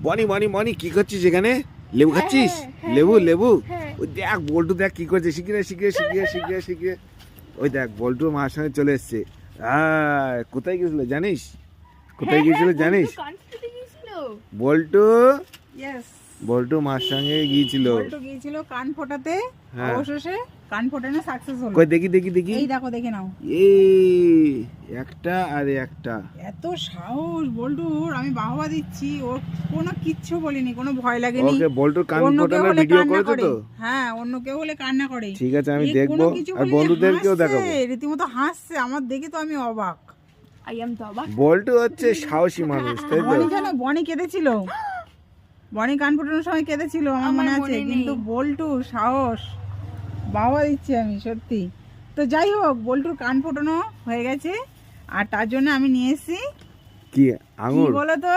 বনি বনি বনি কি করছিস এখানে? লেবু খাচ্ছিস? লেবু লেবু ওই দেখ বল্টু দেখ কি করছে, শিখিয়ে শিখিয়ে শিখিয়ে শিখিয়ে শিখিয়ে। ওই দেখ বল্টু মার সঙ্গে চলে এসছে। কোথায় গেছিল জানিস? কোথায় গিয়েছিল জানিস? বল্টু বল্টু মার সঙ্গে গিয়েছিল। বল্টু গিয়েছিল কান ফোটাতে, অবশেষে কান ফোটানো সাকসেস হলো। কই দেখি দেখি দেখি। এই দেখো, দেখে নাও। এই একটা আর একটা। এত সাহস বল্টুর, আমি বাহবা দিচ্ছি। ওর কোনো কিচ্ছু বলিনি, কোনো ভয় লাগেনি। ওকে বল্টুর কান ফোটানোর ভিডিও করেছো তো? হ্যাঁ, অন্য কেউ হলে কান্না করে। ঠিক আছে, আমি দেখবো আর বন্ধুদেরকেও দেখাবো। রীতিমতো হাসছে, আমার দেখে তো আমি অবাক। বল্টু হচ্ছে সাহসী মানুষ, তাই তো? বনি জানো, বনি কেঁদেছিল। বনি কান ফোটানোর সময় কেঁদেছিল, আমার মনে আছে। কিন্তু বল্টু সাহস, বাবা দিচ্ছি আমি সত্যি। তো যাই হোক, বল্টুর কান ফোটানো হয়ে গেছে, আর তার জন্য আমি নিয়ে এসেছি কি আঙুর বলো তো?